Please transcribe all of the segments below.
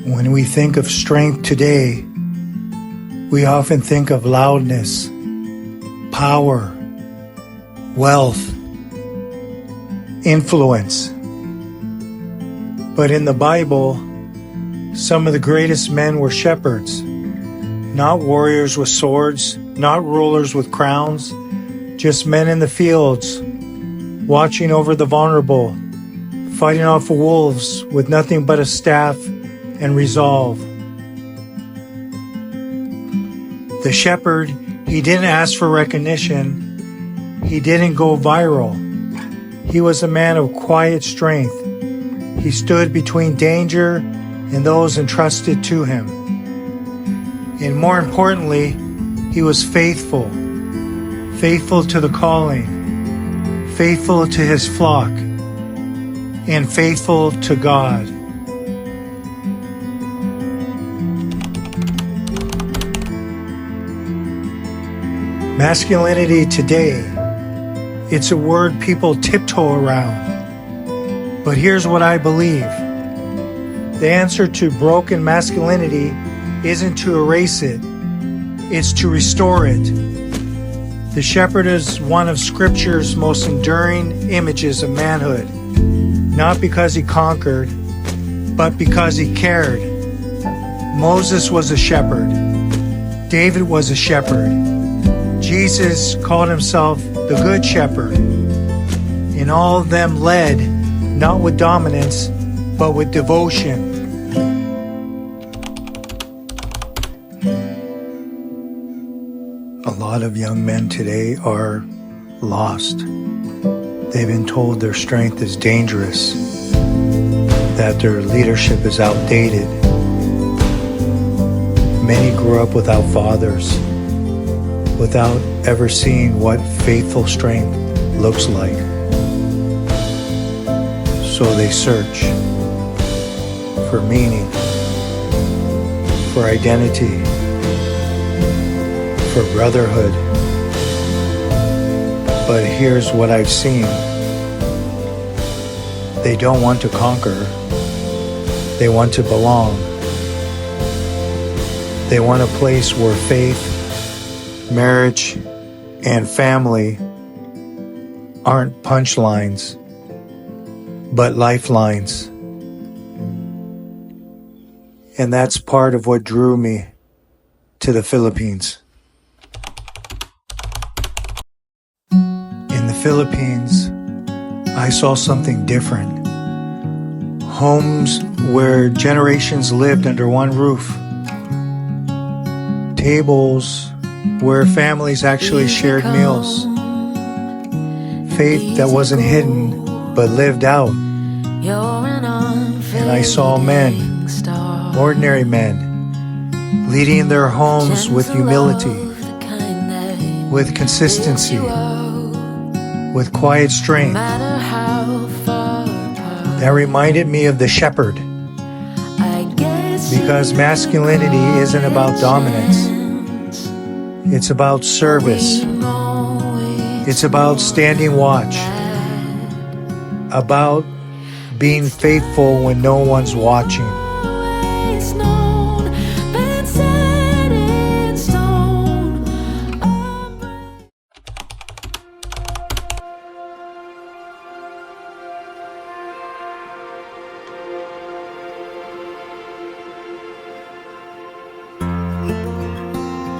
When we think of strength today, we often think of loudness, power, wealth, influence. But in the Bible, some of the greatest men were shepherds, not warriors with swords, not rulers with crowns, just men in the fields, watching over the vulnerable, fighting off wolves with nothing but a staff and resolve. The shepherd, he didn't ask for recognition. He didn't go viral. He was a man of quiet strength. He stood between danger and those entrusted to him. And more importantly, he was faithful. Faithful to the calling. Faithful to his flock. And faithful to God. Masculinity today, it's a word people tiptoe around. But here's what I believe. The answer to broken masculinity isn't to erase it, it's to restore it. The shepherd is one of Scripture's most enduring images of manhood, not because he conquered, but because he cared. Moses was a shepherd. David was a shepherd. Jesus called himself the Good Shepherd, and all of them led not with dominance, but with devotion. A lot of young men today are lost. They've been told their strength is dangerous, that their leadership is outdated. Many grew up without fathers, without ever seeing what faithful strength looks like. So they search for meaning, for identity, for brotherhood. But here's what I've seen. They don't want to conquer. They want to belong. They want a place where faith, marriage, and family aren't punchlines, but lifelines. And that's part of what drew me to the Philippines. In the Philippines, I saw something different. Homes where generations lived under one roof. Tables where families actually shared meals. Faith that wasn't hidden, but lived out. And I saw men, ordinary men, leading their homes with humility, with consistency, with quiet strength. That reminded me of the shepherd. Because masculinity isn't about dominance. It's about service. It's about standing watch. About being faithful when no one's watching.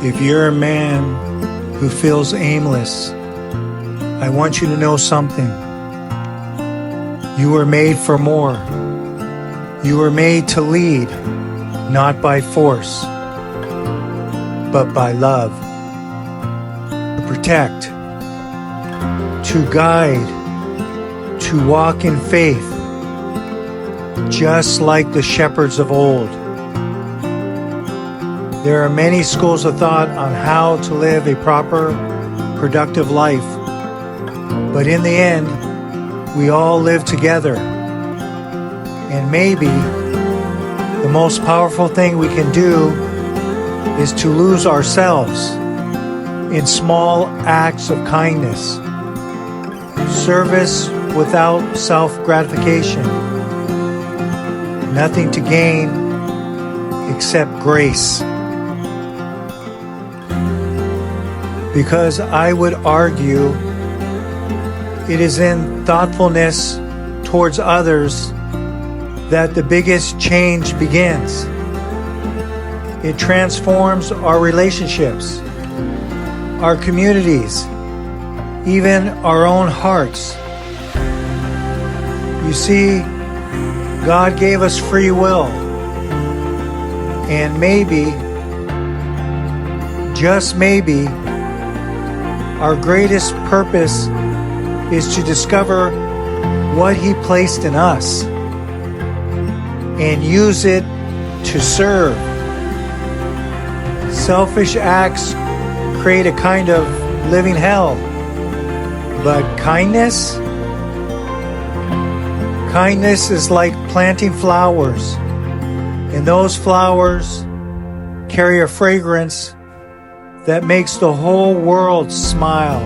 If you're a man who feels aimless, I want you to know something. You were made for more. You were made to lead, not by force, but by love. To protect, to guide, to walk in faith, just like the shepherds of old. There are many schools of thought on how to live a proper, productive life. But in the end, we all live together. And maybe the most powerful thing we can do is to lose ourselves in small acts of kindness. Service without self-gratification. Nothing to gain, except grace. Because I would argue it is in thoughtfulness towards others that the biggest change begins. It transforms our relationships, our communities, even our own hearts. You see, God gave us free will, and maybe, just maybe, our greatest purpose is to discover what He placed in us and use it to serve. Selfish acts create a kind of living hell, but kindness is like planting flowers, and those flowers carry a fragrance that makes the whole world smile.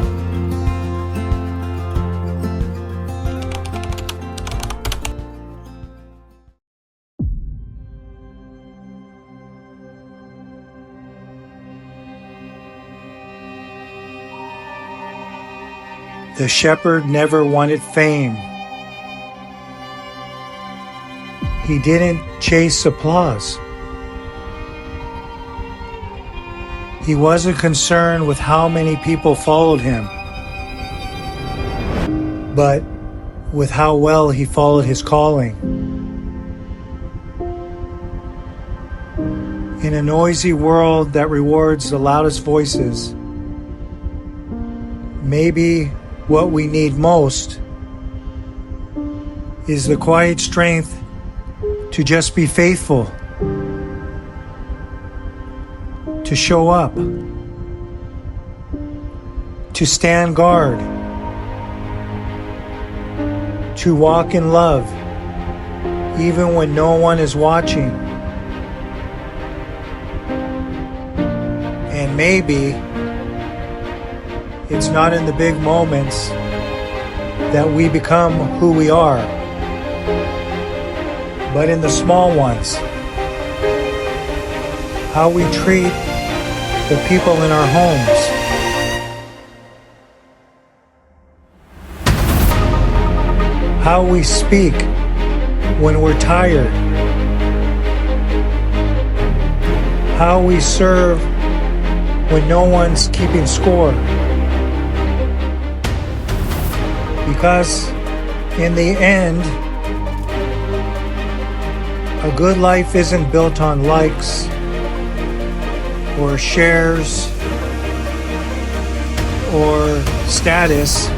The shepherd never wanted fame. He didn't chase applause. He wasn't concerned with how many people followed him, but with how well he followed his calling. In a noisy world that rewards the loudest voices, maybe what we need most is the quiet strength to just be faithful, to show up, to stand guard, to walk in love, even when no one is watching. And maybe it's not in the big moments that we become who we are, but in the small ones. How we treat the people in our homes. How we speak when we're tired. How we serve when no one's keeping score. Because in the end, a good life isn't built on likes or shares or status.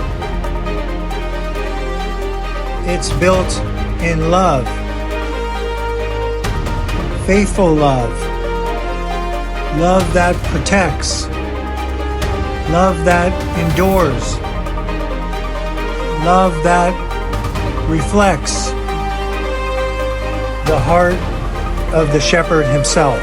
It's built in love, faithful love, love that protects, love that endures, love that reflects the heart of the shepherd himself.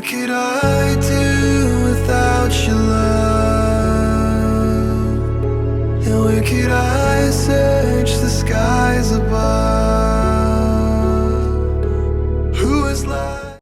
What could I do without your love? And where could I say